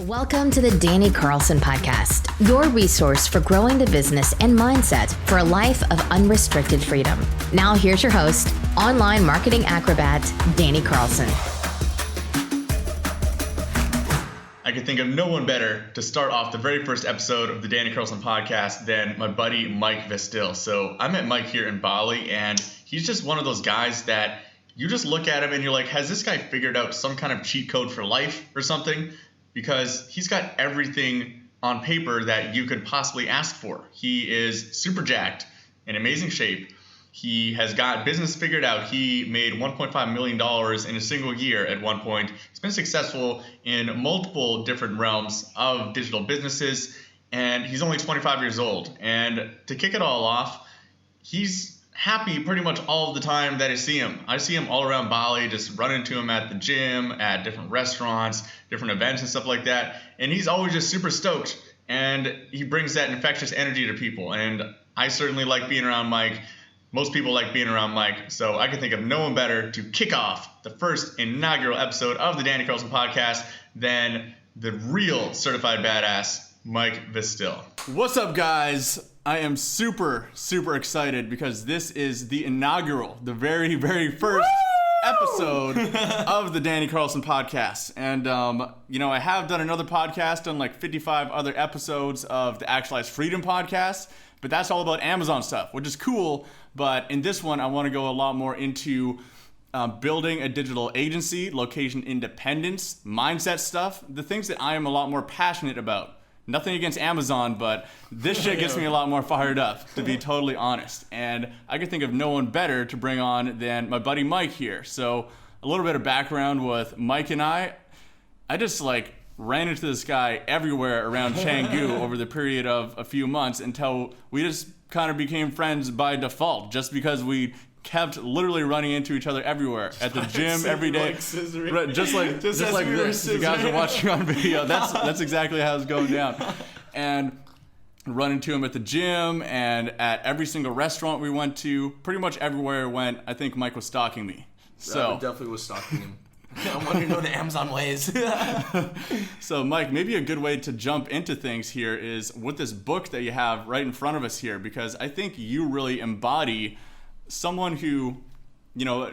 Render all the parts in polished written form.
Welcome to the Danny Carlson podcast, your resource for growing the business and mindset for a life of unrestricted freedom. Now here's your host, online marketing acrobat, Danny Carlson. I could think of no one better to start off the very first episode of the Danny Carlson podcast than my buddy Mike Vestil. So I met Mike here in Bali, and he's just one of those guys that you just look at him and you're like, has this guy figured out some kind of cheat code for life or something? Because he's got everything on paper that you could possibly ask for. He is super jacked, in amazing shape. He has got business figured out. He made $1.5 million in a single year at one point. He's been successful in multiple different realms of digital businesses, and he's only 25 years old. And to kick it all off, he's happy pretty much all of the time that I see him. I see him all around Bali, just run into him at the gym, at different restaurants, different events and stuff like that. And he's always just super stoked. And he brings that infectious energy to people. And I certainly like being around Mike. Most people like being around Mike. So I can think of no one better to kick off the first inaugural episode of the Danny Carlson podcast than the real certified badass, Mike Vestil. What's up, guys? I am super excited because this is the inaugural, the very first episode of the Danny Carlson podcast. And, I have done another podcast, done like 55 other episodes of the Actualize Freedom podcast, but that's all about Amazon stuff, which is cool. But in this one, I want to go a lot more into building a digital agency, location independence, mindset stuff, the things that I am a lot more passionate about. Nothing against Amazon, but this shit gets me a lot more fired up, to be totally honest. And I could think of no one better to bring on than my buddy Mike here. So a little bit of background with Mike and I just ran into this guy everywhere around Canggu over the period of a few months until we just kind of became friends by default, just because we kept literally running into each other everywhere at the gym every day, just like this. If you guys are watching on video, that's exactly how it's going down. And run into him at the gym and at every single restaurant we went to, pretty much everywhere we went. I think Mike was stalking me. So I definitely was stalking him. I want to know the Amazon ways. So Mike, maybe a good way to jump into things here is with this book that you have right in front of us here, because I think you really embody someone who,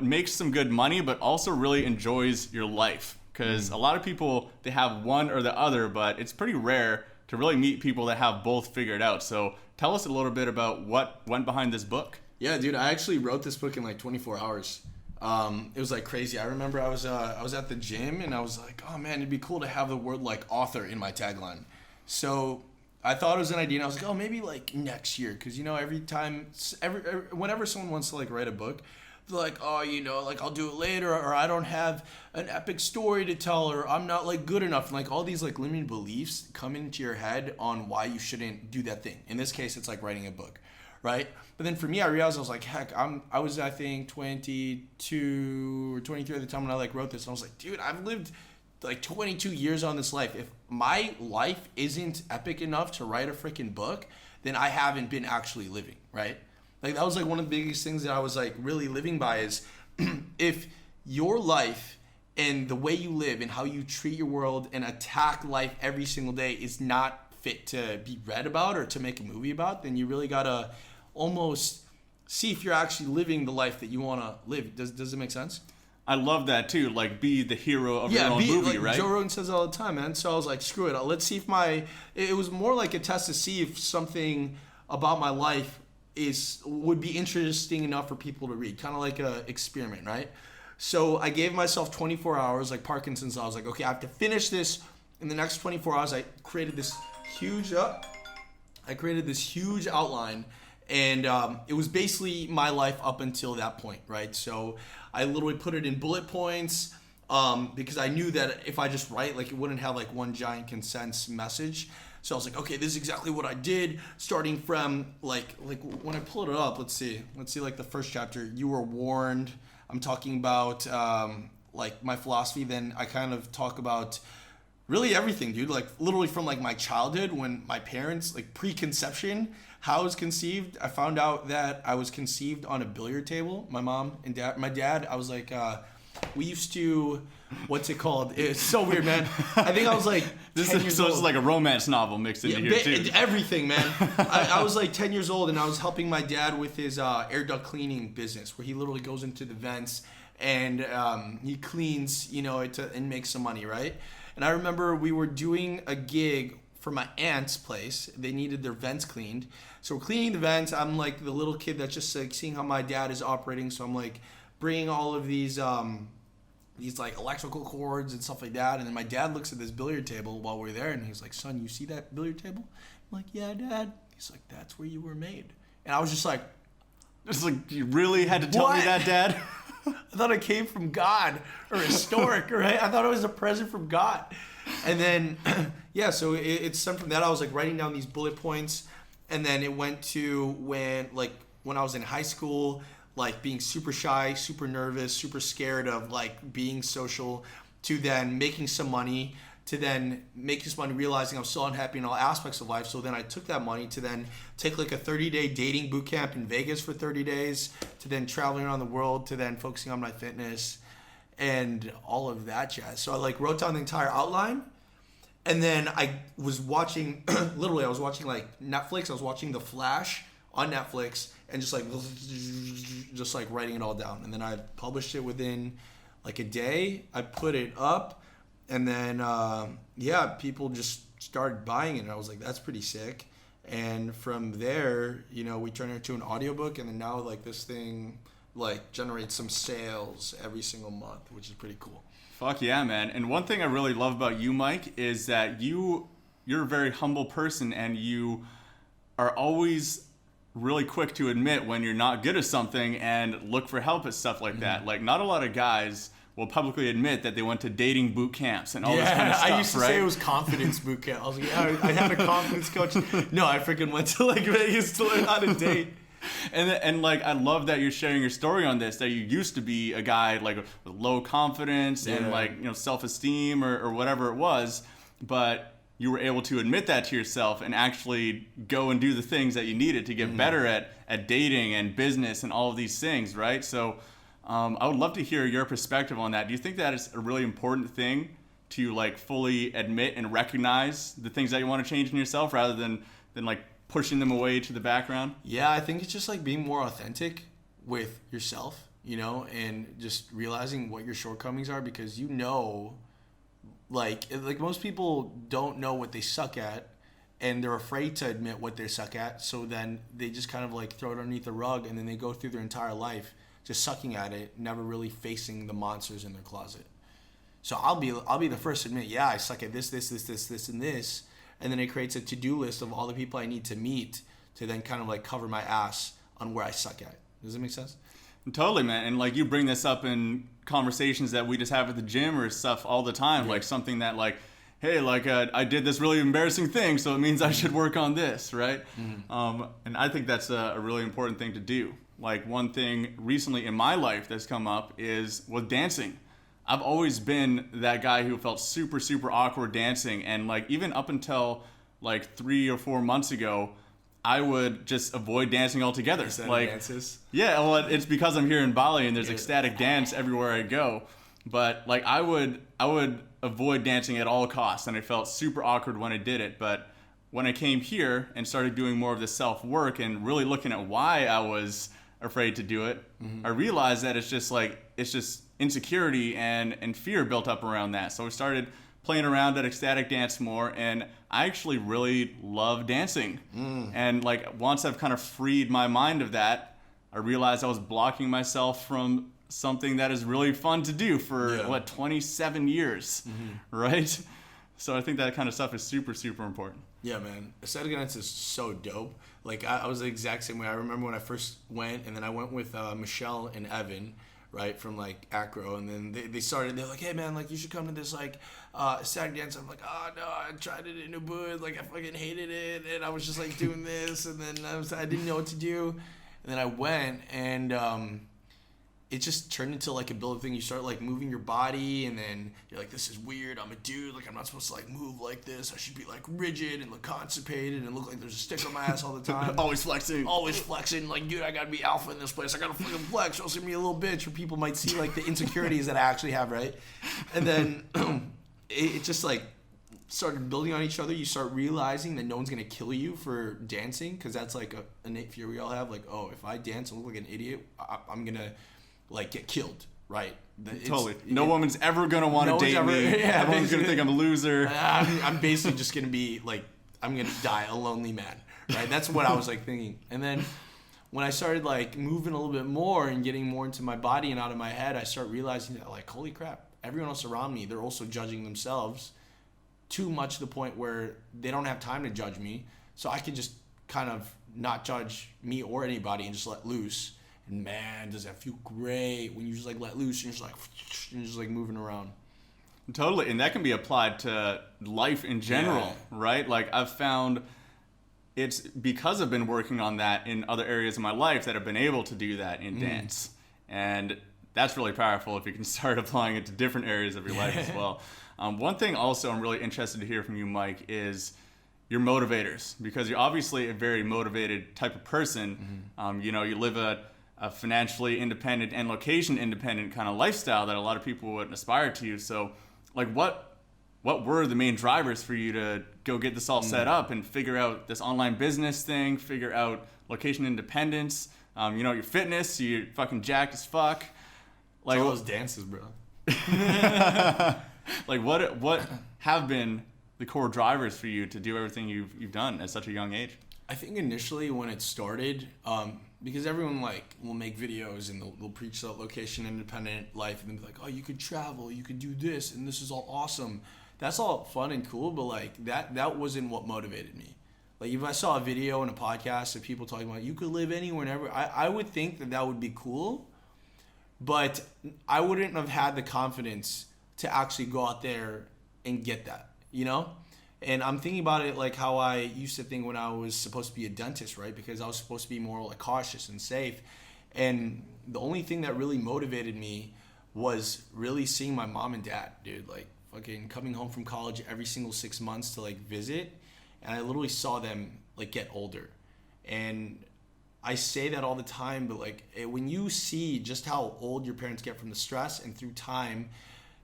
makes some good money, but also really enjoys your life. Because a lot of people, they have one or the other, but it's pretty rare to really meet people that have both figured out. So tell us a little bit about what went behind this book. Yeah, dude, I actually wrote this book in 24 hours. It was crazy. I remember I was at the gym and I was like, oh man, it'd be cool to have the word author in my tagline. So I thought it was an idea, and I was like, oh, maybe next year, because whenever someone wants to write a book, they're like, oh, I'll do it later, or I don't have an epic story to tell, or I'm not good enough, and all these limiting beliefs come into your head on why you shouldn't do that thing. In this case, it's writing a book, right? But then for me, I realized I was heck, I was I think 22 or 23 at the time when I wrote this, and I was like, dude, I've lived 22 years on this life. If my life isn't epic enough to write a freaking book, then I haven't been actually living, right? That was one of the biggest things that I was really living by is if your life and the way you live and how you treat your world and attack life every single day is not fit to be read about or to make a movie about, then you really gotta almost see if you're actually living the life that you want to live. Does it make sense? I love that too, be the hero of your own movie, right? Joe Rogan says it all the time, man. So I was like, screw it. Let's see if it was more like a test to see if something about my life would be interesting enough for people to read. Kind of like a experiment, right? So I gave myself 24 hours, like Parkinson's. I was like, okay, I have to finish this in the next 24 hours. I created this huge outline. And it was basically my life up until that point, right? So I literally put it in bullet points because I knew that if I just write, it wouldn't have one giant consensus message. So I was like, okay, this is exactly what I did, starting from when I pulled it up. Let's see, the first chapter. You were warned. I'm talking about my philosophy. Then I kind of talk about really everything, dude. Literally from my childhood when my parents preconception. How I was conceived, I found out that I was conceived on a billiard table. My mom and dad, I was we used to, what's it called? It's so weird, man. I think I was like 10 years old. It's like a romance novel mixed into here too. Everything, man. I was like 10 years old, and I was helping my dad with his air duct cleaning business, where he literally goes into the vents and he cleans, and makes some money, right? And I remember we were doing a gig for my aunt's place. They needed their vents cleaned. So we're cleaning the vents. I'm like the little kid that's just like seeing how my dad is operating. So I'm like bringing all of these like electrical cords and stuff like that. And then my dad looks at this billiard table while we're there, and he's like, "Son, you see that billiard table?" I'm like, "Yeah, Dad." He's like, "That's where you were made." And I was just like, you really had to tell me that, Dad? I thought it came from God or historic, right? I thought it was a present from God. And then, so it stemmed from that. I was like writing down these bullet points. And then it went to when I was in high school, like being super shy, super nervous, super scared of like being social, to then making some money, to then making some money, realizing I'm still unhappy in all aspects of life. So then I took that money to then take like a 30-day dating boot camp in Vegas for 30 days, to then traveling around the world, to then focusing on my fitness and all of that jazz. So I like wrote down the entire outline, and then I was watching, literally I was watching like Netflix. I was watching The Flash on Netflix and just like writing it all down. And then I published it within like a day. I put it up. And then, people just started buying it. And I was like, that's pretty sick. And from there, we turned it into an audiobook. And then now, like, this thing, like, generates some sales every single month, which is pretty cool. Fuck yeah, man. And one thing I really love about you, Mike, is that you're a very humble person. And you are always really quick to admit when you're not good at something and look for help at stuff like that. Like, not a lot of guys will publicly admit that they went to dating boot camps and all this kind of stuff, I used to say it was confidence boot camp. I was like, I had a confidence coach. No, I freaking went to like Vegas to learn how to date. And like, I love that you're sharing your story on this, that you used to be a guy like with low confidence and like, self-esteem or whatever it was, but you were able to admit that to yourself and actually go and do the things that you needed to get better at dating and business and all of these things, right? So I would love to hear your perspective on that. Do you think that is a really important thing to like fully admit and recognize the things that you want to change in yourself rather than like pushing them away to the background? Yeah, I think it's just like being more authentic with yourself, and just realizing what your shortcomings are, because like most people don't know what they suck at, and they're afraid to admit what they suck at. So then they just kind of like throw it underneath the rug, and then they go through their entire life just sucking at it, never really facing the monsters in their closet. So I'll be the first to admit, yeah, I suck at this, and this. And then it creates a to-do list of all the people I need to meet to then kind of like cover my ass on where I suck at. Does that make sense? Totally, man. And like, you bring this up in conversations that we just have at the gym or stuff all the time, like something that like, hey, like I did this really embarrassing thing, so it means I should work on this, right? And I think that's a really important thing to do. Like, one thing recently in my life that's come up is with dancing. I've always been that guy who felt super, super awkward dancing. And like, even up until like 3 or 4 months ago, I would just avoid dancing altogether. Ecstatic dances? Yeah, well, it's because I'm here in Bali and there's ecstatic dance everywhere I go. But like, I would avoid dancing at all costs, and I felt super awkward when I did it. But when I came here and started doing more of the self-work and really looking at why I was afraid to do it, I realized that it's just insecurity and fear built up around that. So I started playing around at ecstatic dance more, and I actually really love dancing. And like, once I've kind of freed my mind of that, I realized I was blocking myself from something that is really fun to do for 27 years, right? So I think that kind of stuff is super, super important. Yeah, man. Aesthetic dance is so dope. Like, I was the exact same way. I remember when I first went, and then I went with Michelle and Evan, right, from like Acro, and then they're like, hey man, like, you should come to this like aesthetic dance. I'm like, oh no, I tried it in Ubud, like I fucking hated it, and I was just like doing this, and then I didn't know what to do, and then I went, and it just turned into like a build thing. You start like moving your body, and then you're like, this is weird. I'm a dude. Like, I'm not supposed to like move like this. I should be like rigid and look constipated and look like there's a stick on my ass all the time. Always flexing. Always flexing. Like, dude, I gotta be alpha in this place. I gotta fucking flex, or else I'm gonna be a little bitch, or people might see like the insecurities that I actually have, right? And then it just like started building on each other. You start realizing that no one's gonna kill you for dancing, because that's like a innate fear we all have. Like, oh, if I dance and look like an idiot, I'm gonna like get killed, right? Totally. No woman's ever gonna want to date me. Yeah, everyone's gonna think I'm a loser. I'm basically just gonna be like, I'm gonna die a lonely man, right? That's what I was like thinking. And then when I started like moving a little bit more and getting more into my body and out of my head, I start realizing that like, holy crap, everyone else around me, they're also judging themselves too much, to the point where they don't have time to judge me. So I can just kind of not judge me or anybody and just let loose. And man, does that feel great when you just like let loose and you're just like moving around. Totally, and that can be applied to life in general, right? Like, I've found it's because I've been working on that in other areas of my life that I've been able to do that in dance. And that's really powerful if you can start applying it to different areas of your life as well. One thing also I'm really interested to hear from you, Mike, is your motivators, because you're obviously a very motivated type of person. You know, you live a financially independent and location independent kind of lifestyle that a lot of people would aspire to. So like, what were the main drivers for you to go get this all set up and figure out this online business thing, figure out location independence, you know, your fitness, you're fucking jacked as fuck. Like, all those dances, bro. Like, what have been the core drivers for you to do everything you've done at such a young age? I think initially when it started, because everyone like will make videos and they'll preach that location independent life, and they'll be like, oh, you could travel, you could do this, and this is all awesome. That's all fun and cool, but like that wasn't what motivated me. Like, if I saw a video and a podcast of people talking about you could live anywhere and ever, I would think that would be cool, but I wouldn't have had the confidence to actually go out there and get that, you know? And I'm thinking about it like how I used to think when I was supposed to be a dentist, right? Because I was supposed to be more like cautious and safe. And the only thing that really motivated me was really seeing my mom and dad, dude. Like, fucking coming home from college every single 6 months to like visit. And I literally saw them like get older. And I say that all the time, but like when you see just how old your parents get from the stress, and through time,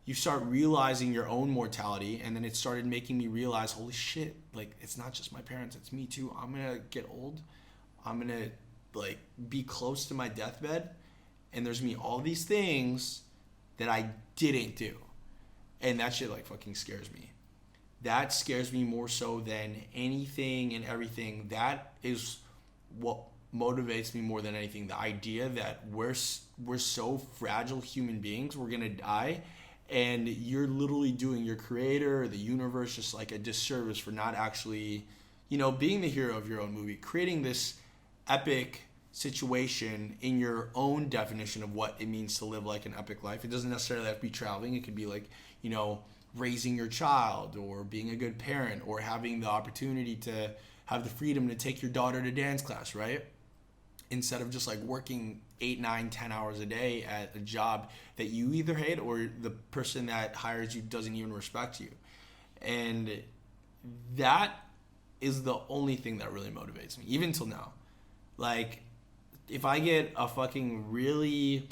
you start realizing your own mortality. And then it started making me realize, holy shit, like, it's not just my parents, it's me too. I'm gonna get old, I'm gonna like be close to my deathbed, and there's me all these things that I didn't do, and that shit like fucking scares me. That scares me more so than anything and everything. That is what motivates me more than anything. The idea that we're so fragile human beings, we're gonna die, and you're literally doing your creator, the universe, just like a disservice for not actually, you know, being the hero of your own movie, creating this epic situation in your own definition of what it means to live like an epic life. It doesn't necessarily have to be traveling. It could be like, you know, raising your child, or being a good parent, or having the opportunity to have the freedom to take your daughter to dance class, right? Instead of just like working 8, 9, 10 hours a day at a job that you either hate or the person that hires you doesn't even respect you. And that is the only thing that really motivates me, even till now. Like, if I get a fucking really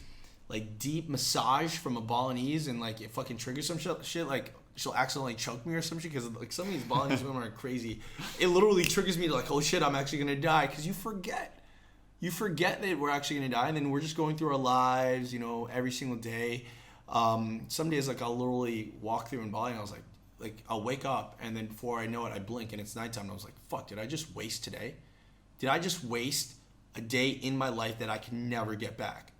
like deep massage from a Balinese and like it fucking triggers some shit, like she'll accidentally choke me or some shit, because like some of these Balinese women are crazy. It literally triggers me to like, oh shit, I'm actually gonna die, because you forget that we're actually gonna die, and then we're just going through our lives, you know, every single day. Some days like I'll literally walk through in Bali and I was like I'll wake up, and then before I know it, I blink and it's nighttime, and I was like, fuck, did I just waste today? Did I just waste a day in my life that I can never get back?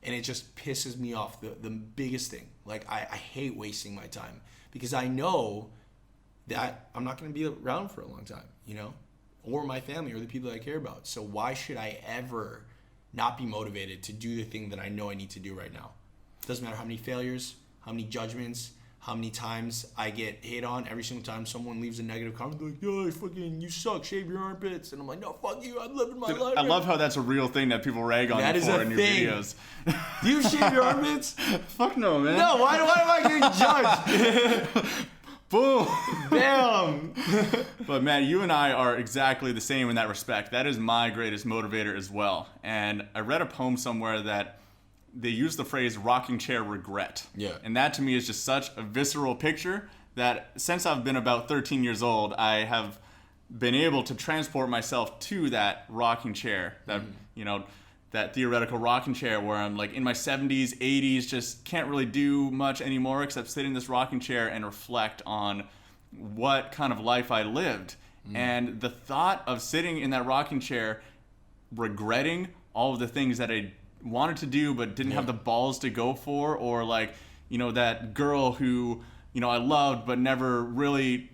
And it just pisses me off, the biggest thing. Like, I hate wasting my time, because I know that I'm not going to be around for a long time, you know, or my family or the people that I care about. So why should I ever not be motivated to do the thing that I know I need to do right now? It doesn't matter how many failures, how many judgments, how many times I get hit on. Every single time someone leaves a negative comment, they're like, yo, fucking, you suck, shave your armpits. And I'm like, no, fuck you, I'm living my life. I love how that's a real thing that people rag on you for in your videos. Do you shave your armpits? Fuck no, man. No, why am I getting judged? Boom. Damn. But man, you and I are exactly the same in that respect. That is my greatest motivator as well. And I read a poem somewhere that they use the phrase rocking chair regret. Yeah. And that to me is just such a visceral picture that since I've been about 13 years old, I have been able to transport myself to that rocking chair, that, you know, that theoretical rocking chair where I'm like in my 70s, 80s, just can't really do much anymore except sit in this rocking chair and reflect on what kind of life I lived. And the thought of sitting in that rocking chair, regretting all of the things that I wanted to do but didn't have the balls to go for, or like, you know, that girl who, you know, I loved but never really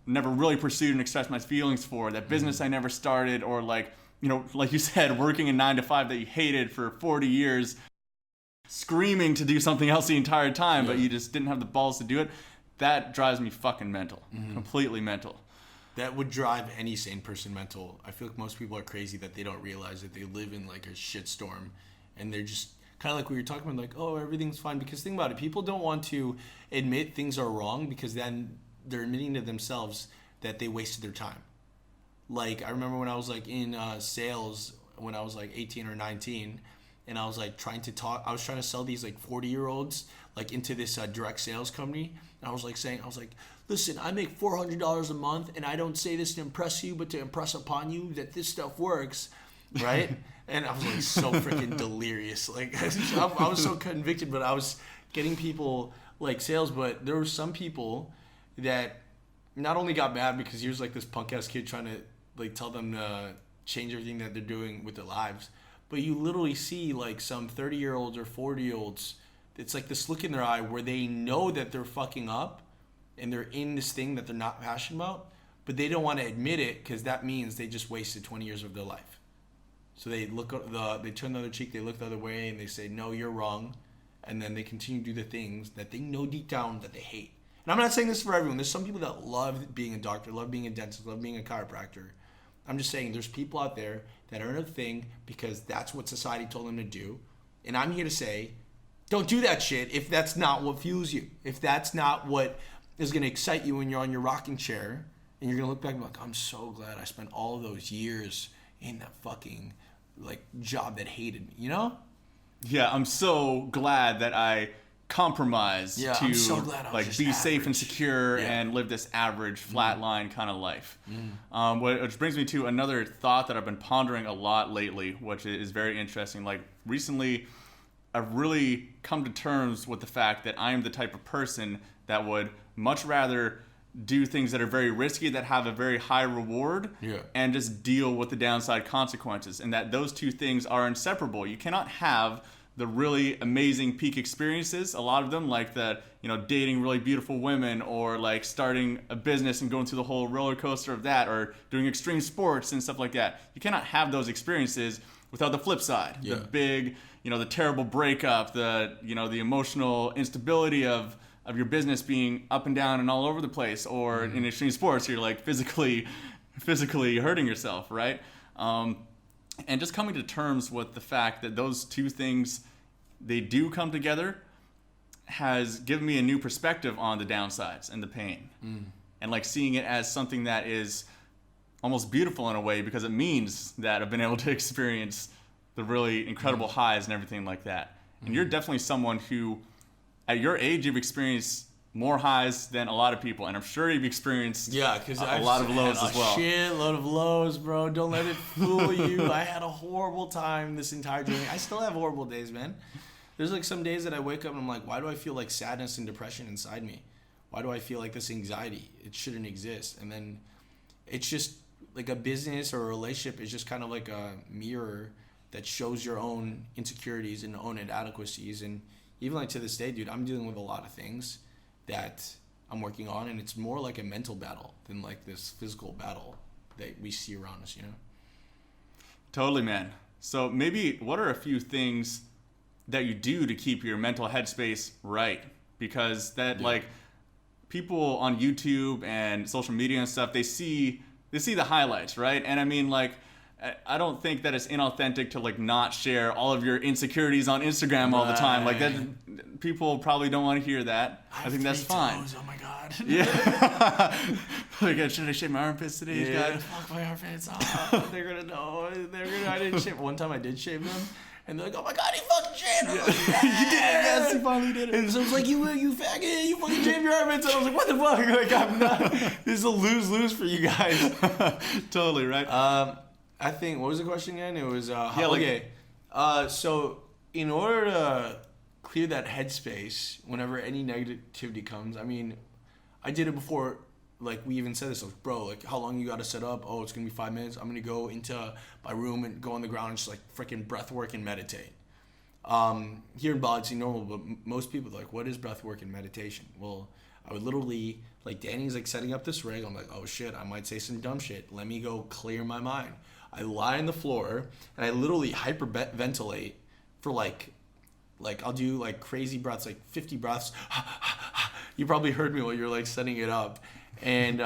pursued and expressed my feelings for, that business I never started, or like, you know, like you said, working a 9 to 5 that you hated for 40 years, screaming to do something else the entire time, but you just didn't have the balls to do it. That drives me fucking mental, completely mental. That would drive any sane person mental. I feel like most people are crazy that they don't realize that they live in like a shitstorm, and they're just kind of like we were talking about, like, oh, everything's fine. Because think about it, people don't want to admit things are wrong because then they're admitting to themselves that they wasted their time. Like, I remember when I was like in sales when I was like 18 or 19, and I was like trying to sell these like 40-year-olds like into this direct sales company. And I was like, listen, I make $400 a month, and I don't say this to impress you, but to impress upon you that this stuff works, right? And I was like so freaking delirious. Like, I was so convicted, but I was getting people like sales. But there were some people that not only got mad because he was like this punk ass kid trying to like tell them to change everything that they're doing with their lives, but you literally see like some 30-year-olds or 40-year-olds. It's like this look in their eye where they know that they're fucking up and they're in this thing that they're not passionate about, but they don't want to admit it because that means they just wasted 20 years of their life. So they they turn the other cheek, they look the other way, and they say, no, you're wrong. And then they continue to do the things that they know deep down that they hate. And I'm not saying this for everyone. There's some people that love being a doctor, love being a dentist, love being a chiropractor. I'm just saying there's people out there that are in a thing because that's what society told them to do. And I'm here to say, don't do that shit if that's not what fuels you. If that's not what is going to excite you when you're on your rocking chair and you're going to look back and be like, I'm so glad I spent all of those years in that fucking like job that hated me, you know? Yeah, I'm so glad that I compromised to I'm so glad I was like just be safe and average. secure and live this average flatline kind of life. Which brings me to another thought that I've been pondering a lot lately, which is very interesting. Like recently, I've really come to terms with the fact that I am the type of person that would much rather do things that are very risky, that have a very high reward, and just deal with the downside consequences. And that those two things are inseparable. You cannot have the really amazing peak experiences, a lot of them, like that, you know, dating really beautiful women, or like starting a business and going through the whole roller coaster of that, or doing extreme sports and stuff like that. You cannot have those experiences without the flip side. The big, you know, the terrible breakup, the, you know, the emotional instability of your business being up and down and all over the place, or in extreme sports, you're like physically hurting yourself, right? And just coming to terms with the fact that those two things, they do come together, has given me a new perspective on the downsides and the pain. And like seeing it as something that is almost beautiful in a way, because it means that I've been able to experience the really incredible highs and everything like that. And you're definitely someone who, at your age, you've experienced more highs than a lot of people, and I'm sure you've experienced a lot of lows as well. Shitload of lows, bro. Don't let it fool you. I had a horrible time this entire journey. I still have horrible days, man. There's like some days that I wake up and I'm like, why do I feel like sadness and depression inside me? Why do I feel like this anxiety? It shouldn't exist. And then it's just like a business or a relationship is just kind of like a mirror that shows your own insecurities and own inadequacies. And even like to this day, dude, I'm dealing with a lot of things that I'm working on, and it's more like a mental battle than like this physical battle that we see around us, you know? Totally, man. So maybe what are a few things that you do to keep your mental headspace right? Because that like people on YouTube and social media and stuff, they see the highlights, right? And I mean, like, I don't think that it's inauthentic to like not share all of your insecurities on Instagram all the time. Like that, people probably don't want to hear that. I think that's fine. Toes, oh my god. Yeah. Like, should I shave my armpits today? Yeah. Fuck my armpits. Oh, they're gonna know. I didn't shave. One time I did shave them. And they're like, oh my god, he fucking shaved him. Yeah. You did it, yes, he finally did it. And so I was like, you faggot, you fucking shaved your armpits. And I was like, what the fuck? Like, I'm not. This is a lose-lose for you guys. Totally, right? I think, what was the question again? It was, okay. So in order to clear that headspace whenever any negativity comes, I mean, I did it before, like we even said this, like, bro, like how long you got to set up? Oh, it's going to be 5 minutes. I'm going to go into my room and go on the ground and just like freaking breath work and meditate. Here in Bali, it's normal, but most people are like, what is breath work and meditation? Well, I would literally, like Danny's like setting up this rig. I'm like, oh shit, I might say some dumb shit. Let me go clear my mind. I lie on the floor and I literally hyperventilate for like I'll do like crazy breaths, like 50 breaths. You probably heard me while you're like setting it up. And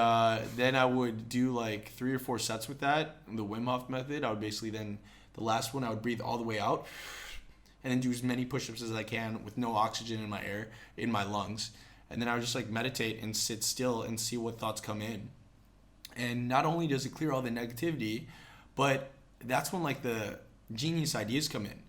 then I would do like 3 or 4 sets with that. The Wim Hof method. I would basically then, the last one, I would breathe all the way out and then do as many push-ups as I can with no oxygen in my lungs. And then I would just like meditate and sit still and see what thoughts come in. And not only does it clear all the negativity, but that's when like the genius ideas come in.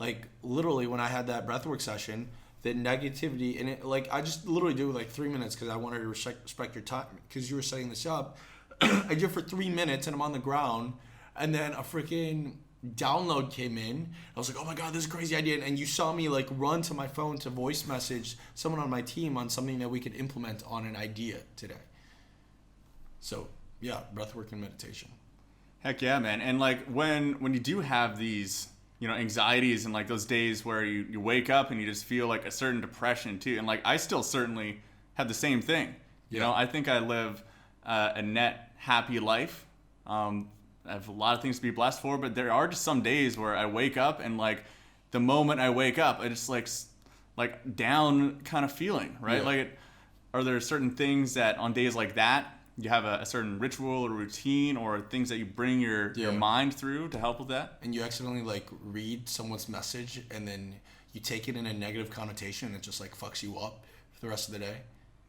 Like literally when I had that breathwork session, the negativity, and it, like I just literally do like 3 minutes because I wanted to respect your time because you were setting this up. I did it for 3 minutes and I'm on the ground, and then a freaking download came in. I was like, oh my god, this is a crazy idea. And you saw me like run to my phone to voice message someone on my team on something that we could implement on an idea today. So yeah, breathwork and meditation. Heck yeah, man. And like when you do have these, you know, anxieties and like those days where you wake up and you just feel like a certain depression too. And like I still certainly have the same thing. You know, I think I live a net happy life. I have a lot of things to be blessed for, but there are just some days where I wake up and like the moment I wake up, I just like down kind of feeling, right? Yeah. Like, are there certain things that on days like that you have a certain ritual or routine or things that you bring your mind through to help with that? And you accidentally like read someone's message and then you take it in a negative connotation and it just like fucks you up for the rest of the day.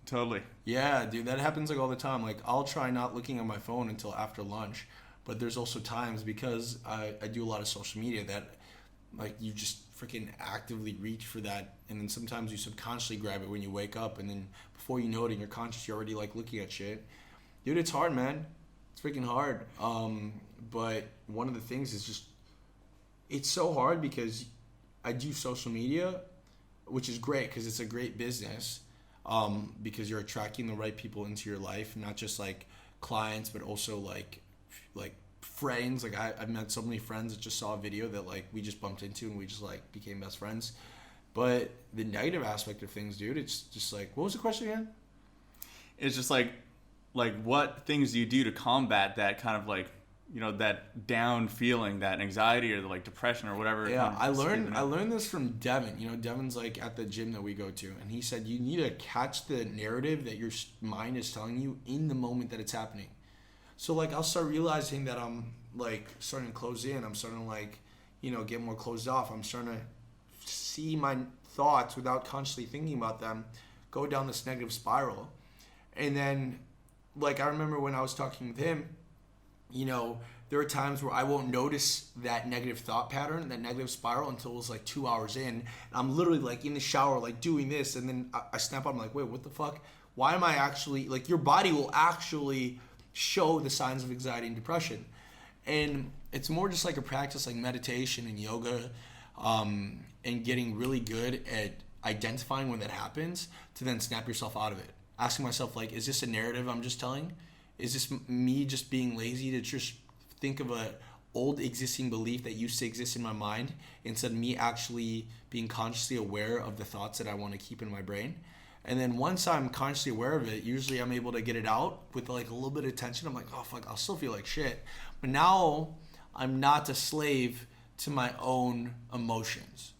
Totally. Yeah, dude, that happens like all the time. Like I'll try not looking at my phone until after lunch, but there's also times because I do a lot of social media that like you just freaking actively reach for that, and then sometimes you subconsciously grab it when you wake up, and then before you know it in your conscious you're already like looking at shit. Dude, it's hard, man. It's freaking hard. But one of the things is just, it's so hard because I do social media, which is great because it's a great business, because you're attracting the right people into your life, not just like clients, but also like friends. Like I've met so many friends that just saw a video that like we just bumped into and we just like became best friends. But the negative aspect of things, dude, it's just like, what was the question again? It's just like what things do you do to combat that kind of like, you know, that down feeling, that anxiety or the like depression or whatever? Yeah, I learned this from Devin. You know, Devin's like at the gym that we go to, and he said you need to catch the narrative that your mind is telling you in the moment that it's happening. So like I'll start realizing that I'm like starting to close in. I'm starting to like, you know, get more closed off. I'm starting to see my thoughts without consciously thinking about them go down this negative spiral. And then like I remember when I was talking with him, you know, there are times where I won't notice that negative thought pattern, that negative spiral until it's like 2 hours in. And I'm literally like in the shower, like doing this. And then I snap out, I'm like, wait, what the fuck? Why am I actually, like your body will actually show the signs of anxiety and depression. And it's more just like a practice like meditation and yoga, and getting really good at identifying when that happens to then snap yourself out of it. Asking myself, like, is this a narrative I'm just telling? Is this me just being lazy to just think of a old existing belief that used to exist in my mind instead of me actually being consciously aware of the thoughts that I want to keep in my brain? And then once I'm consciously aware of it, usually I'm able to get it out with like a little bit of tension. I'm like, oh fuck, I'll still feel like shit. But now I'm not a slave to my own emotions.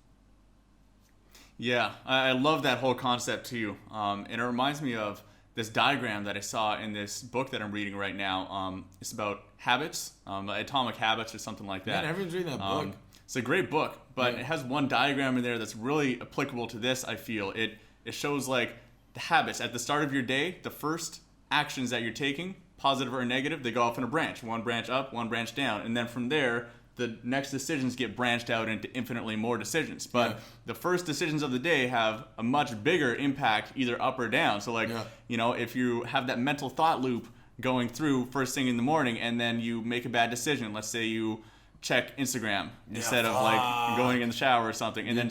Yeah, I love that whole concept too. And it reminds me of this diagram that I saw in this book that I'm reading right now. It's about habits, Atomic Habits or something like that. Man, everyone's reading that book. It's a great book, but it has one diagram in there that's really applicable to this, I feel. It shows like the habits. At the start of your day, the first actions that you're taking, positive or negative, they go off in a branch. One branch up, one branch down. And then from there, the next decisions get branched out into infinitely more decisions. But the first decisions of the day have a much bigger impact either up or down. So like, if you have that mental thought loop going through first thing in the morning and then you make a bad decision, let's say you check Instagram instead of like going in the shower or something. And then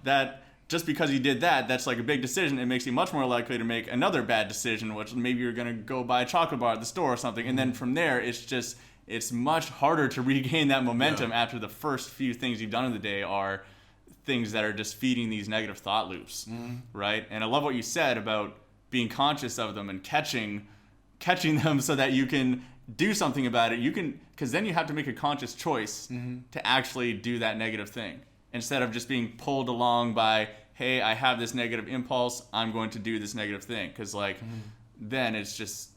that just because you did that, that's like a big decision. It makes you much more likely to make another bad decision, which maybe you're going to go buy a chocolate bar at the store or something. And then from there, it's much harder to regain that momentum after the first few things you've done in the day are things that are just feeding these negative thought loops, right? And I love what you said about being conscious of them and catching them so that you can do something about it. Because then you have to make a conscious choice to actually do that negative thing instead of just being pulled along by, hey, I have this negative impulse, I'm going to do this negative thing. Because then it just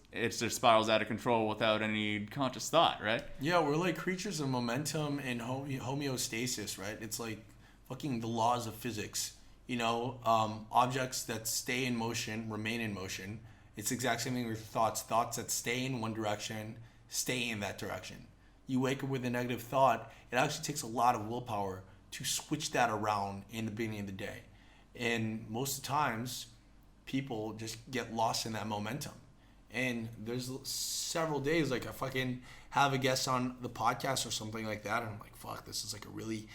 spirals out of control without any conscious thought, right? Yeah, we're like creatures of momentum and homeostasis, right? It's like fucking the laws of physics. Objects that stay in motion remain in motion. It's the exact same thing with thoughts. Thoughts that stay in one direction stay in that direction. You wake up with a negative thought, it actually takes a lot of willpower to switch that around in the beginning of the day. And most of the times, people just get lost in that momentum. And there's several days, like I fucking have a guest on the podcast or something like that, and I'm like, fuck, this is like a really,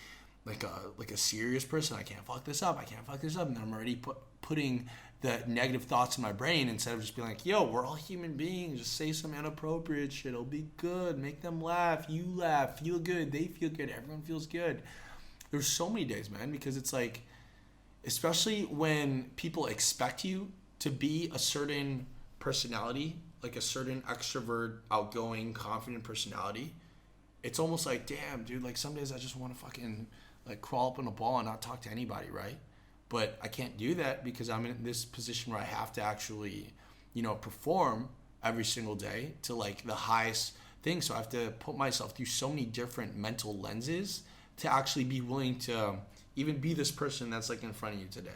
like a serious person. I can't fuck this up. And then I'm already putting the negative thoughts in my brain instead of just being like, yo, we're all human beings. Just say some inappropriate shit. It'll be good. Make them laugh. You laugh. Feel good. They feel good. Everyone feels good. There's so many days, man, because it's like, especially when people expect you to be a certain personality, like a certain extrovert, outgoing, confident personality, it's almost like, damn, dude, like some days I just want to fucking like crawl up in a ball and not talk to anybody, right? But I can't do that because I'm in this position where I have to actually, perform every single day to like the highest thing. So I have to put myself through so many different mental lenses to actually be willing to even be this person that's like in front of you today.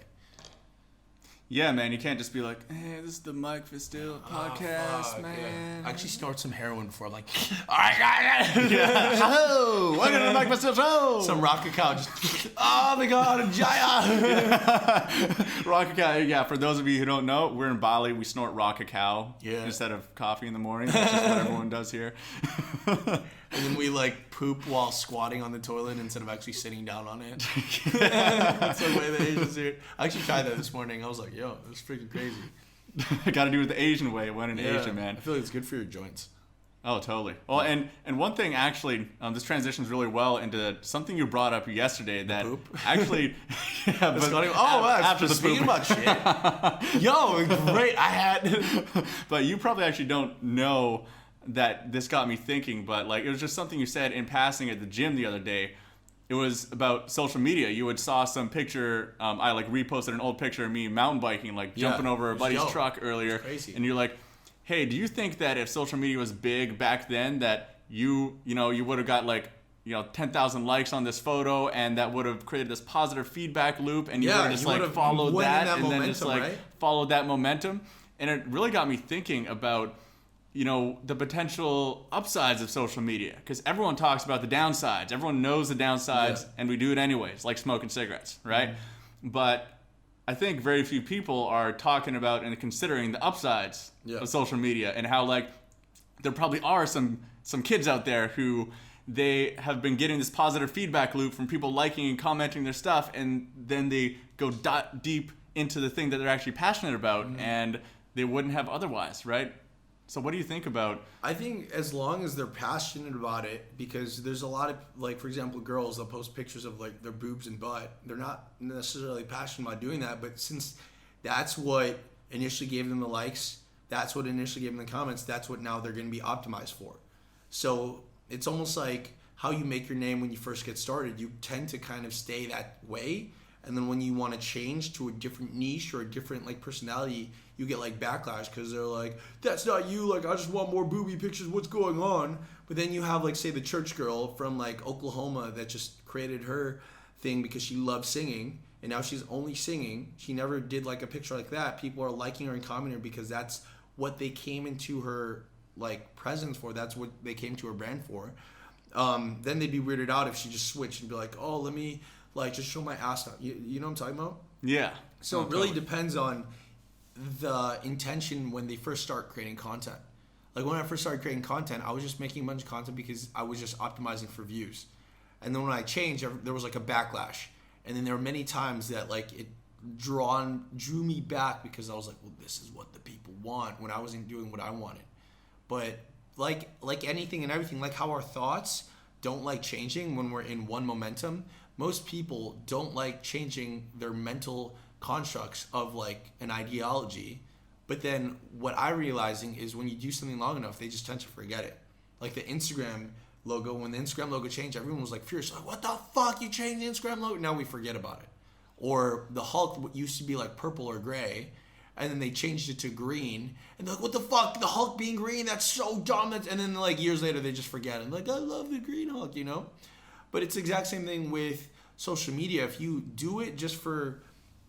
Yeah, man, you can't just be like, hey, this is the Mike Vestil podcast, man. Yeah. I actually snort some heroin before, like, all right, guys. Hello, welcome to the Mike Vestil Show. Some rock cacao, just, oh my God, Jaya. Raw cacao, yeah, for those of you who don't know, we're in Bali, we snort raw cacao instead of coffee in the morning. That's just what everyone does here. And then we like poop while squatting on the toilet instead of actually sitting down on it. That's the way the Asians do it. I actually tried that this morning. I was like, yo, this is freaking crazy. Got to do it the Asian way. When in Asia, man. I feel like it's good for your joints. Oh, totally. Well, and one thing actually, this transitions really well into something you brought up yesterday that poop? Actually, after the speaking about shit. Yo, great. I had, but you probably actually don't know that this got me thinking, but like it was just something you said in passing at the gym the other day. It was about social media. You had saw some picture. I like reposted an old picture of me mountain biking, like jumping over a buddy's truck earlier. Crazy. And you're like, hey, do you think that if social media was big back then, that you would have got like 10,000 likes on this photo, and that would have created this positive feedback loop, and you would have just like followed that and momentum, then just like followed that momentum, and it really got me thinking about the potential upsides of social media, because everyone talks about the downsides. Everyone knows the downsides, and we do it anyways, like smoking cigarettes, right? But I think very few people are talking about and considering the upsides of social media, and how like there probably are some kids out there who they have been getting this positive feedback loop from people liking and commenting their stuff, and then they go deep into the thing that they're actually passionate about, and they wouldn't have otherwise, right? So what do you think about? I think as long as they're passionate about it, because there's a lot of, like, for example, girls that post pictures of like their boobs and butt. They're not necessarily passionate about doing that, but since that's what initially gave them the likes, that's what initially gave them the comments, that's what now they're going to be optimized for. So it's almost like how you make your name when you first get started. You tend to kind of stay that way, And then when you want to change to a different niche or a different like personality, you get like backlash because they're like, that's not you. Like, I just want more booby pictures. What's going on? But then you have like, say, the church girl from like Oklahoma that just created her thing because she loves singing. And now she's only singing. She never did like a picture like that. People are liking her and commenting her because that's what they came into her like presence for. That's what they came to her brand for. Then they'd be weirded out if she just switched and be like, oh, let me like just show my ass now. You know what I'm talking about? Yeah. So it really depends on the intention when they first start creating content. Like when I first started creating content, I was just making a bunch of content because I was just optimizing for views. And then when I changed, there was like a backlash. And then there were many times that like it drew me back because I was like, well, this is what the people want when I wasn't doing what I wanted. But like anything and everything, like how our thoughts don't like changing when we're in one momentum, most people don't like changing their mental constructs of like an ideology. But then what I'm realizing is when you do something long enough, they just tend to forget it. Like the Instagram logo, when the Instagram logo changed, everyone was like furious. Like, what the fuck? You changed the Instagram logo? Now we forget about it. Or the Hulk used to be like purple or gray, and then they changed it to green. And they're like, what the fuck? The Hulk being green? That's so dumb. And then like years later, they just forget it. Like, I love the green Hulk, you know? But it's the exact same thing with social media. If you do it just for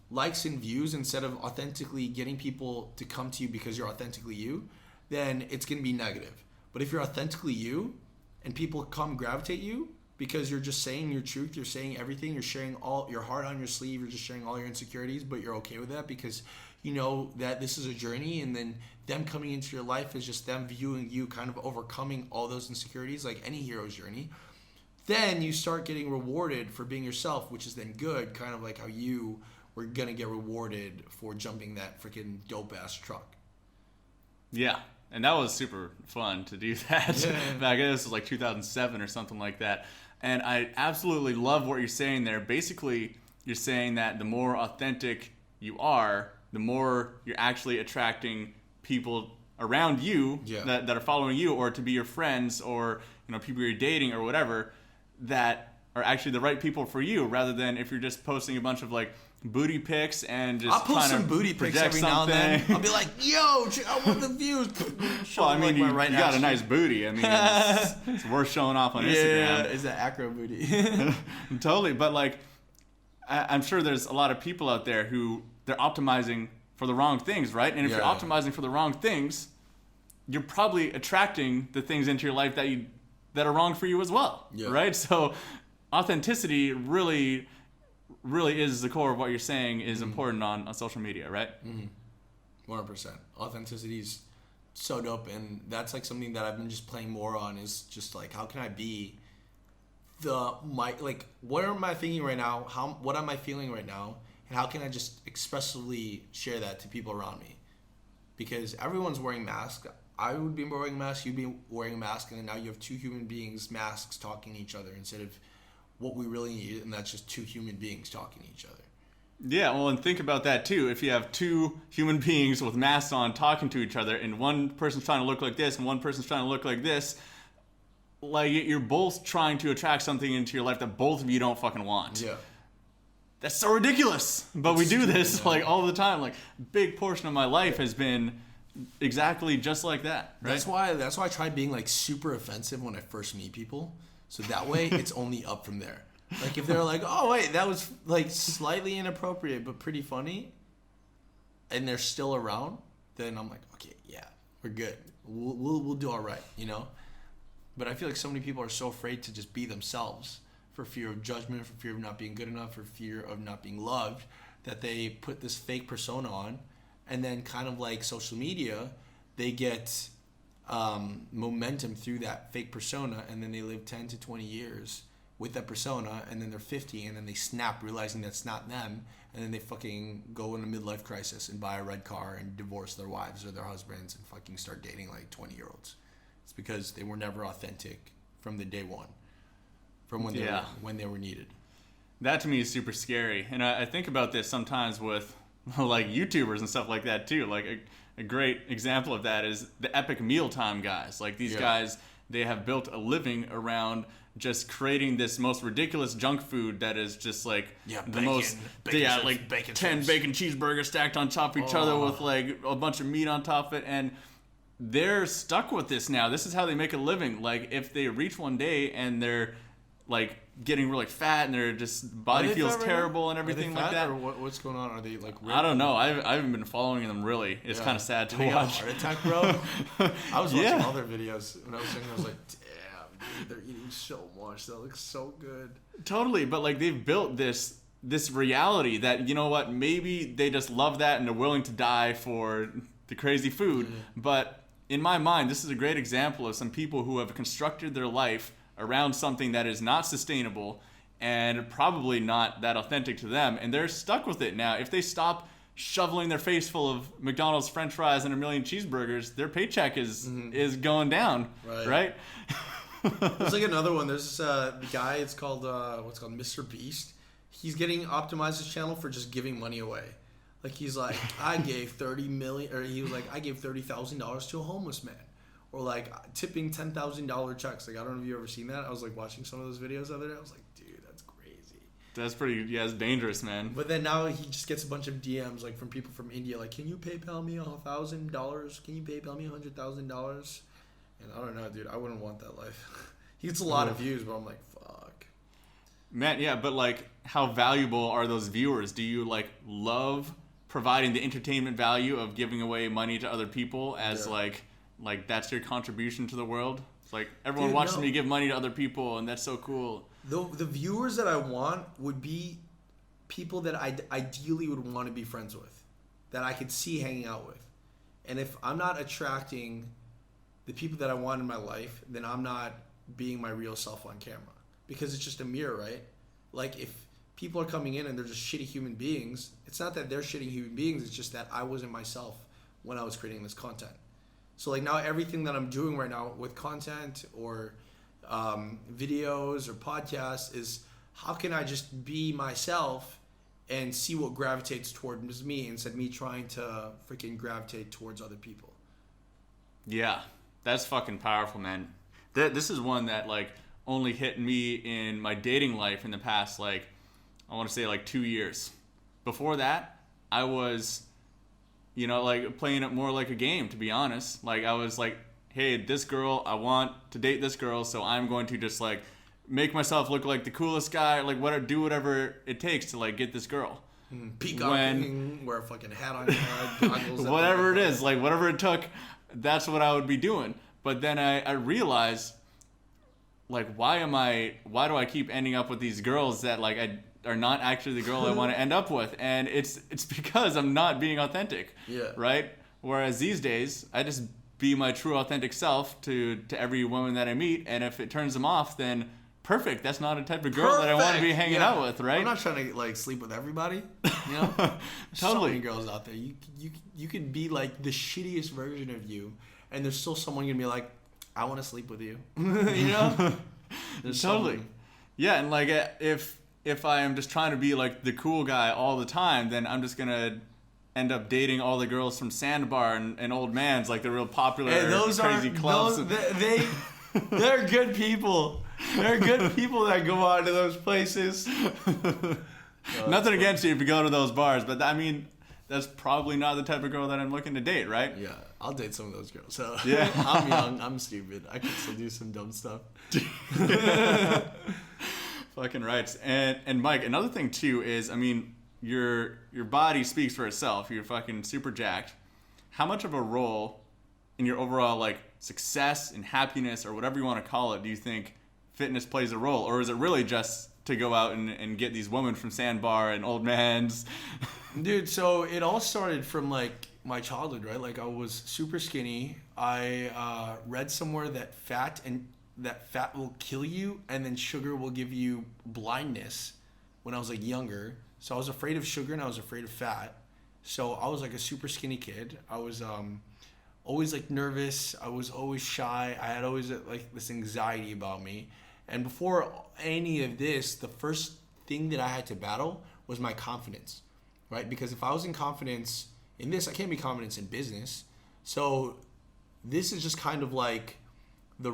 likes and views instead of authentically getting people to come to you because you're authentically you, then it's going to be negative. But if you're authentically you and people come gravitate you because you're just saying your truth, you're saying everything, you're sharing all your heart on your sleeve, you're just sharing all your insecurities, but you're okay with that because you know that this is a journey, and then them coming into your life is just them viewing you kind of overcoming all those insecurities like any hero's journey. Then you start getting rewarded for being yourself, which is then good, kind of like how you were going to get rewarded for jumping that freaking dope-ass truck. Yeah, and that was super fun to do that. Yeah. Back in, this was like 2007 or something like that. And I absolutely love what you're saying there. Basically, you're saying that the more authentic you are, the more you're actually attracting people around you that are following you, or to be your friends, or people you're dating or whatever, that are actually the right people for you, rather than if you're just posting a bunch of like booty pics and just I'll post some booty pics every now and then. I'll be like, yo, I want the views. Well, I mean, you got a nice booty. I mean, it's worth showing off on Instagram. Yeah, it's that acro booty. Totally. But like, I'm sure there's a lot of people out there who they're optimizing for the wrong things, right? And if you're optimizing for the wrong things, you're probably attracting the things into your life that are wrong for you as well, right? So authenticity really is the core of what you're saying is important on social media, right? 100%. Authenticity is so dope, and that's like something that I've been just playing more on, is just like, how can I be what am I thinking right now? What am I feeling right now? And how can I just expressively share that to people around me? Because everyone's wearing masks. I would be wearing a mask, you'd be wearing a mask, and then now you have two human beings, masks, talking to each other instead of what we really need, and that's just two human beings talking to each other. Yeah, well, and think about that too. If you have two human beings with masks on talking to each other, and one person's trying to look like this and one person's trying to look like this, like you're both trying to attract something into your life that both of you don't fucking want. Yeah. That's so ridiculous. But we do this like all the time. Like a big portion of my life has been exactly just like that. Right? That's why I try being like super offensive when I first meet people. So that way it's only up from there. Like if they're like, oh wait, that was like slightly inappropriate but pretty funny, and they're still around, then I'm like, okay, yeah, we're good. We'll do all right, you know? But I feel like so many people are so afraid to just be themselves for fear of judgment, for fear of not being good enough, for fear of not being loved, that they put this fake persona on, and then kind of like social media, they get momentum through that fake persona, and then they live 10 to 20 years with that persona, and then they're 50, and then they snap realizing that's not them, and then they fucking go in a midlife crisis and buy a red car and divorce their wives or their husbands and fucking start dating like 20-year-olds. It's because they were never authentic from the day one, from when they were needed. That to me is super scary, and I think about this sometimes with like YouTubers and stuff like that too. Like a great example of that is the epic mealtime guys. Like these guys, they have built a living around just creating this most ridiculous junk food that is just like bacon, like bacon 10 strips. bacon cheeseburgers stacked on top of each other with like a bunch of meat on top of it, and they're stuck with this now. This is how they make a living. Like if they reach one day and they're like getting really fat and their just body feels terrible and everything like that. Or what's going on? Are they like? I don't know. I haven't been following them really. It's kind of sad to watch. Heart attack, bro. I was watching all their videos when I was saying, I was like, damn, dude, they're eating so much. That looks so good. Totally, but like they've built this reality that, you know what, maybe they just love that and they're willing to die for the crazy food. But in my mind, this is a great example of some people who have constructed their life around something that is not sustainable and probably not that authentic to them, and they're stuck with it now. If they stop shoveling their face full of McDonald's French fries and a million cheeseburgers, their paycheck is going down, right? There's like another one. There's this guy. It's called Mr. Beast. He's getting optimized his channel for just giving money away. Like he's like, I gave I gave $30,000 to a homeless man. Or like tipping $10,000 checks. Like I don't know if you ever seen that. I was like watching some of those videos the other day. I was like, dude, that's crazy. That's pretty. Yeah, it's dangerous, man. But then now he just gets a bunch of DMs like from people from India. Like, can you PayPal me $1,000? Can you PayPal me $100,000? And I don't know, dude. I wouldn't want that life. He gets a lot of views, but I'm like, fuck. Man, yeah, but like, how valuable are those viewers? Do you like love providing the entertainment value of giving away money to other people as like that's your contribution to the world? It's like everyone watches me give money to other people, and that's so cool. The viewers that I want would be people that I ideally would want to be friends with, that I could see hanging out with. And if I'm not attracting the people that I want in my life, then I'm not being my real self on camera, because it's just a mirror, right? Like if people are coming in and they're just shitty human beings, it's not that they're shitty human beings, it's just that I wasn't myself when I was creating this content. So like now everything that I'm doing right now with content or videos or podcasts is how can I just be myself and see what gravitates towards me instead of me trying to freaking gravitate towards other people. Yeah, that's fucking powerful, man. This is one that like only hit me in my dating life in the past, like I want to say like 2 years. Before that, I was, you know, like playing it more like a game, to be honest. Like I was like, hey, this girl, I want to date this girl, so I'm going to just like make myself look like the coolest guy, like do whatever it takes to like get this girl. Peacocking, wear a fucking hat on your head, goggles. Whatever it is, like whatever it took, that's what I would be doing. But then I realized, like, why do I keep ending up with these girls that like are not actually the girl I want to end up with? And it's because I'm not being authentic. Yeah. Right? Whereas these days, I just be my true authentic self to every woman that I meet, and if it turns them off, then perfect. That's not a type of girl that I want to be hanging out with, right? I'm not trying to like sleep with everybody, you know? Totally. So many girls out there. You could be like the shittiest version of you, and there's still someone gonna be like, I want to sleep with you. You know? Totally. Someone. Yeah, and like if I am just trying to be like the cool guy all the time, then I'm just gonna end up dating all the girls from Sandbar and Old Man's, like the real popular crazy clubs. They're good people. They're good people that go out to those places. Nothing against you if you go to those bars, but I mean, that's probably not the type of girl that I'm looking to date, right? Yeah, I'll date some of those girls. So yeah, I'm young, I'm stupid. I can still do some dumb stuff. Fucking rights. And Mike, another thing too is, I mean, your body speaks for itself. You're fucking super jacked. How much of a role in your overall like success and happiness, or whatever you want to call it, do you think fitness plays a role? Or is it really just to go out and get these women from Sandbar and Old Man's? Dude, so it all started from like my childhood, right? Like I was super skinny. I read somewhere that fat will kill you, and then sugar will give you blindness when I was like younger. So I was afraid of sugar and I was afraid of fat. So I was like a super skinny kid. I was always like nervous. I was always shy. I had always like this anxiety about me. And before any of this, the first thing that I had to battle was my confidence, right? Because if I was in confidence in this, I can't be confident in business. So this is just kind of like the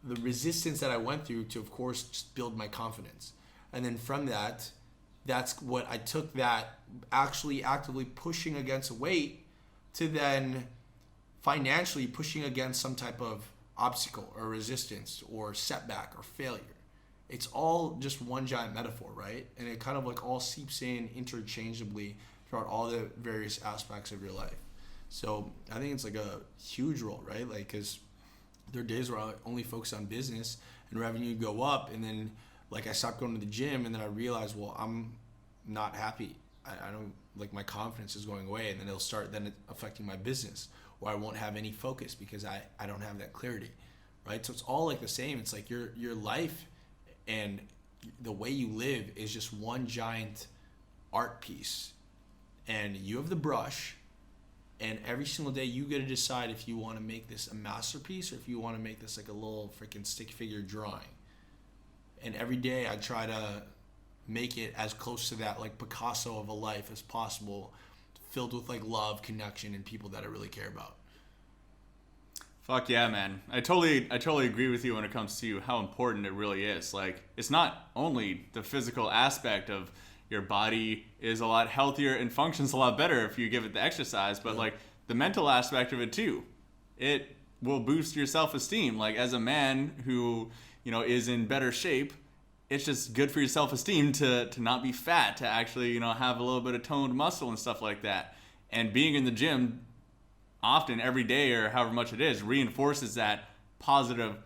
the resistance that I went through to, of course, just build my confidence. And then from that, that's what I took, that actually actively pushing against a weight, to then financially pushing against some type of obstacle or resistance or setback or failure. It's all just one giant metaphor, right? And it kind of like all seeps in interchangeably throughout all the various aspects of your life. So I think it's like a huge role, right? Like, because there are days where I only focus on business and revenue go up, and then like I stopped going to the gym, and then I realized, well, I'm not happy. I don't, like, my confidence is going away, and then it'll start then affecting my business, or I won't have any focus because I don't have that clarity, right? So it's all like the same. It's like your life and the way you live is just one giant art piece, and you have the brush, and every single day you get to decide if you want to make this a masterpiece or if you want to make this like a little freaking stick figure drawing. And every day I try to make it as close to that like Picasso of a life as possible, filled with like love, connection, and people that I really care about. Fuck yeah, man. I totally agree with you when it comes to how important it really is. Like, it's not only the physical aspect of your body is a lot healthier and functions a lot better if you give it the exercise, but like the mental aspect of it too. It will boost your self-esteem. Like, as a man who, you know, is in better shape, it's just good for your self-esteem to not be fat, to actually, you know, have a little bit of toned muscle and stuff like that. And being in the gym often every day, or however much it is, reinforces that positive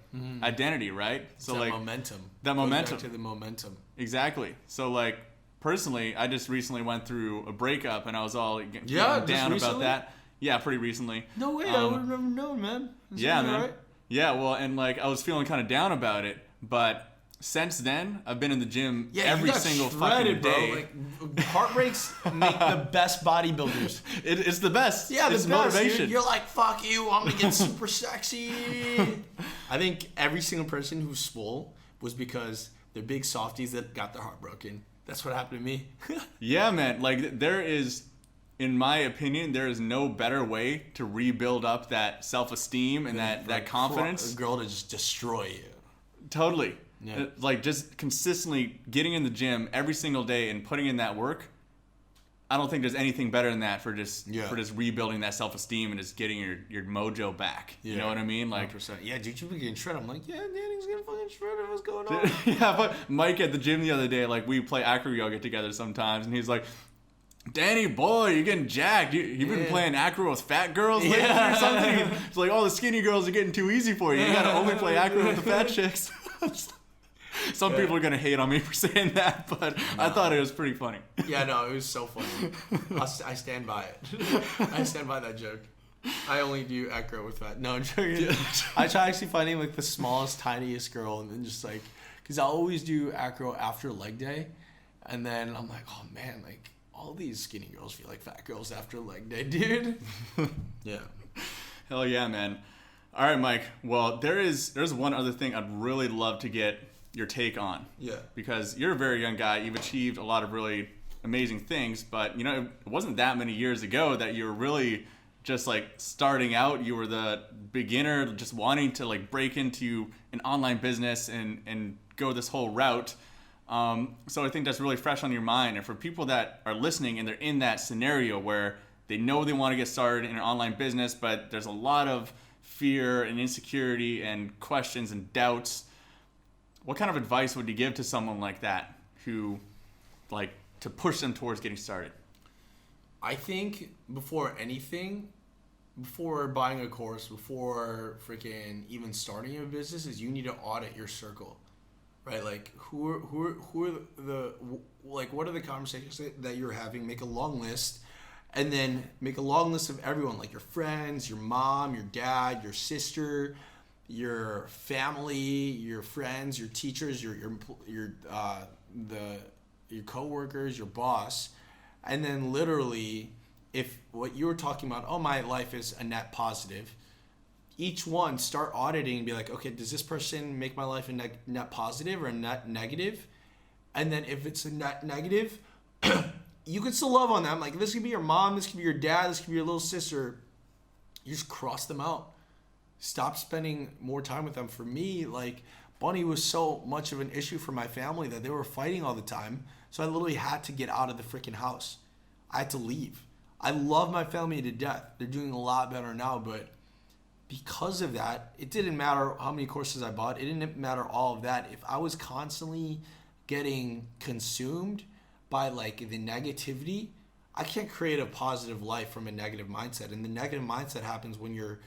identity, right? So like momentum. That momentum. Back to the momentum. Exactly. So like, personally, I just recently went through a breakup, and I was all down about that. Yeah, pretty recently. No way, I would have never known, man. Man. Right? Yeah, well, and like I was feeling kind of down about it, but since then, I've been in the gym every single fucking day. Bro. Like, heartbreaks make the best bodybuilders. It's the best. Yeah, it's the best. motivation. You're like, fuck you, I'm gonna get super sexy. I think every single person who's swole was because they're big softies that got their heart broken. That's what happened to me. Yeah, man. Like, there is, in my opinion, there is no better way to rebuild up that self-esteem and that confidence. A girl to just destroy you. Totally. Yeah. Like, just consistently getting in the gym every single day and putting in that work. I don't think there's anything better than that for just rebuilding that self-esteem and just getting your mojo back. You know what I mean? Like, 100%. Yeah, dude, you've been getting shredded. I'm like, yeah, Danny's getting fucking shredded. What's going on? Yeah, but Mike at the gym the other day, like, we play acro yoga together sometimes, and he's like, Danny, boy, you're getting jacked. You've been playing acro with fat girls lately or something? It's like, all the skinny girls are getting too easy for you. You gotta only play acro with the fat chicks. Some people are going to hate on me for saying that, but I thought it was pretty funny. Yeah, no, it was so funny. I stand by it. I stand by that joke. I only do acro with fat. No, I'm joking. I try actually finding like the smallest, tiniest girl, and then just like, because I always do acro after leg day, and then I'm like, oh man, like all these skinny girls feel like fat girls after leg day, dude. Yeah. Hell yeah, man. All right, Mike. Well, there's one other thing I'd really love to get your take on. Yeah. Because you're a very young guy. You've achieved a lot of really amazing things, but you know, it wasn't that many years ago that you were really just like starting out. You were the beginner, just wanting to like break into an online business and go this whole route. So I think that's really fresh on your mind. And for people that are listening and they're in that scenario where they know they want to get started in an online business, but there's a lot of fear and insecurity and questions and doubts, what kind of advice would you give to someone like that who, like, to push them towards getting started? I think before anything, before buying a course, before freaking even starting a business, is you need to audit your circle, right? Like, who are the like, what are the conversations that you're having? Make a long list, and then make a long list of everyone, like your friends, your mom, your dad, your sister, your family, your friends, your teachers, your coworkers, your boss. And then literally, if what you were talking about, oh, my life is a net positive, each one start auditing and be like, okay, does this person make my life a net positive or a net negative? And then if it's a net negative, you can still love on them. Like, this could be your mom, this could be your dad, this could be your little sister. You just cross them out. Stop spending more time with them. For me, like, money was so much of an issue for my family that they were fighting all the time. So I literally had to get out of the freaking house. I had to leave. I love my family to death. They're doing a lot better now, but because of that, it didn't matter how many courses I bought. It didn't matter all of that. If I was constantly getting consumed by like the negativity, I can't create a positive life from a negative mindset. And the negative mindset happens when you're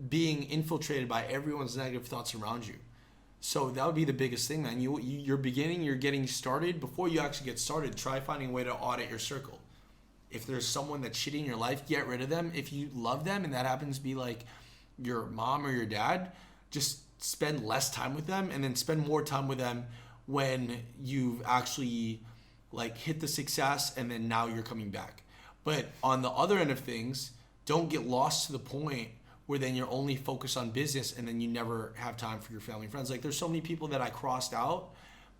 being infiltrated by everyone's negative thoughts around you. So that would be the biggest thing, man. You're getting started. Before you actually get started, try finding a way to audit your circle. If there's someone that's shitty in your life, get rid of them. If you love them and that happens to be like your mom or your dad, just spend less time with them and then spend more time with them when you've actually like hit the success and then now you're coming back. But on the other end of things, don't get lost to the point where then you're only focused on business and then you never have time for your family and friends. Like there's so many people that I crossed out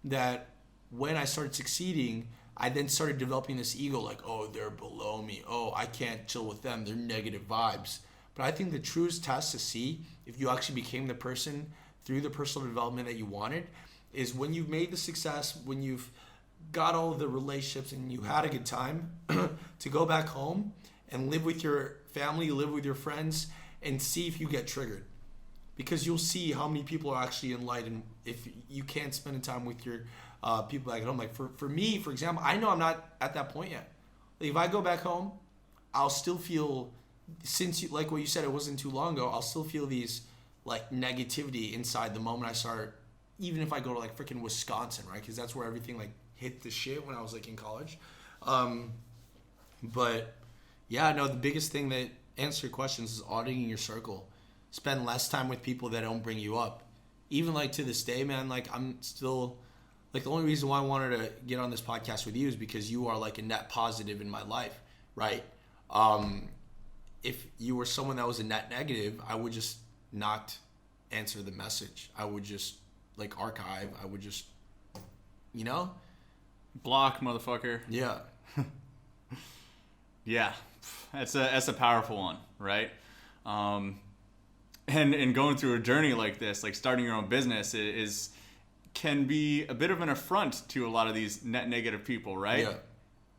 that when I started succeeding, I then started developing this ego like, oh, they're below me. Oh, I can't chill with them. They're negative vibes. But I think the truest test to see if you actually became the person through the personal development that you wanted is when you've made the success, when you've got all of the relationships and you had a good time, to go back home and live with your family, live with your friends, and see if you get triggered. Because you'll see how many people are actually enlightened if you can't spend time with your people back at home. Like for me, for example, I know I'm not at that point yet. Like if I go back home, I'll still feel, since you, like what you said, it wasn't too long ago, I'll still feel these like negativity inside the moment I start, even if I go to like freaking Wisconsin, right? Because that's where everything like hit the shit when I was like in college. But yeah, no, the biggest thing that answer your questions is auditing your circle. Spend less time with people that don't bring you up. Even like to this day, man, like I'm still, like the only reason why I wanted to get on this podcast with you is because you are like a net positive in my life, right? If you were someone that was a net negative, I would just not answer the message. I would just like archive. I would just, you know? Block, motherfucker. Yeah. Yeah. That's a powerful one, right? And going through a journey like this, like starting your own business can be a bit of an affront to a lot of these net negative people, right? Yeah.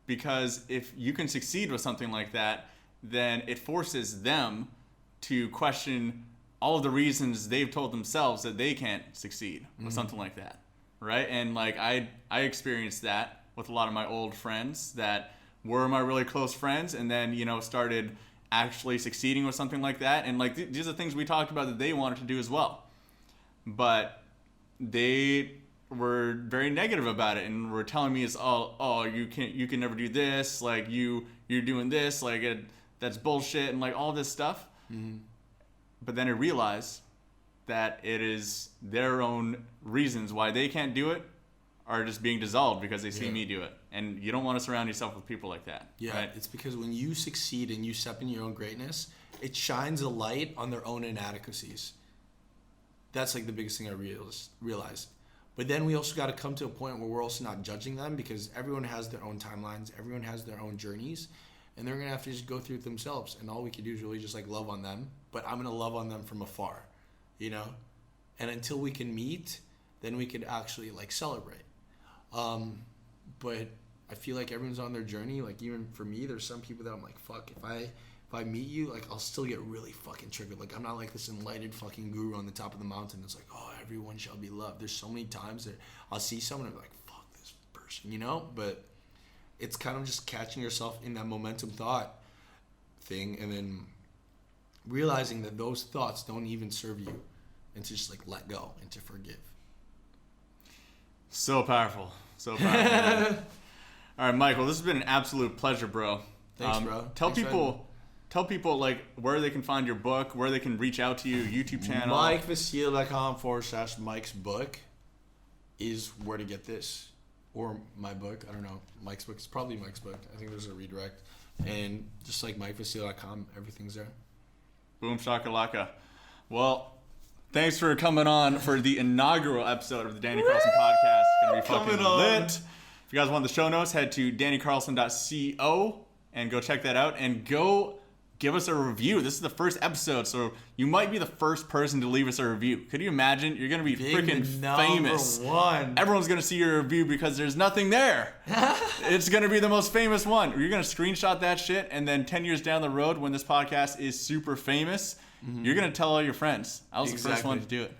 Because if you can succeed with something like that, then it forces them to question all of the reasons they've told themselves that they can't succeed with something like that, right? And like I experienced that with a lot of my old friends that were my really close friends, and then, you know, started actually succeeding with something like that. And like these are things we talked about that they wanted to do as well, but they were very negative about it and were telling me, you can never do this, like you're doing this, like that's bullshit, and like all this stuff. But then I realized that it is their own reasons why they can't do it are just being dissolved because they see me do it. And you don't want to surround yourself with people like that. Yeah, right? It's because when you succeed and you step in your own greatness, it shines a light on their own inadequacies. That's like the biggest thing I realized. But then we also got to come to a point where we're also not judging them, because everyone has their own timelines, everyone has their own journeys, and they're going to have to just go through it themselves. And all we can do is really just like love on them. But I'm going to love on them from afar, you know? And until we can meet, then we could actually like celebrate. But I feel like everyone's on their journey. Like even for me, there's some people that I'm like, fuck, if I meet you, like I'll still get really fucking triggered. Like I'm not like this enlightened fucking guru on the top of the mountain that's like, oh, everyone shall be loved. There's so many times that I'll see someone and be like, fuck this person, you know? But it's kind of just catching yourself in that momentum thought thing and then realizing that those thoughts don't even serve you, and to just like let go and to forgive. So powerful. So powerful. All right, Michael, this has been an absolute pleasure, bro. Thanks, bro. Tell people like where they can find your book, where they can reach out to you, YouTube channel. MikeVestil.com/Mike's book is where to get this. Or my book. I don't know. Mike's book. It's probably Mike's book. I think there's a redirect. And just like MikeVestil.com, everything's there. Boom shakalaka. Well, thanks for coming on for the inaugural episode of the Danny Carlson podcast. It's going to be fucking lit. If you guys want the show notes, head to dannycarlson.co and go check that out. And go give us a review. This is the first episode, so you might be the first person to leave us a review. Could you imagine? You're going to be freaking famous. One. Everyone's going to see your review because there's nothing there. It's going to be the most famous one. You're going to screenshot that shit, and then 10 years down the road when this podcast is super famous, you're going to tell all your friends. I was the first one to do it.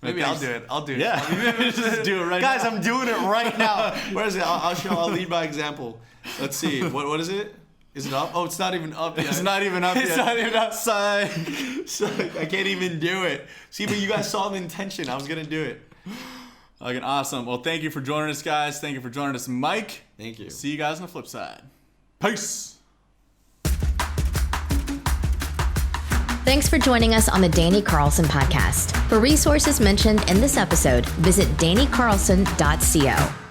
Maybe I'll do it. I'll do it. Yeah. Just do it right Guys, now. I'm doing it right now. Where is it? I'll lead by example. Let's see. What is it? Is it up? Oh, it's not even up yet. It's not even up yet. It's not even up. Psych. I can't even do it. See, but you guys saw the intention. I was going to do it. Okay, awesome. Well, thank you for joining us, guys. Thank you for joining us, Mike. Thank you. See you guys on the flip side. Peace. Thanks for joining us on the Danny Carlson podcast. For resources mentioned in this episode, visit dannycarlson.co.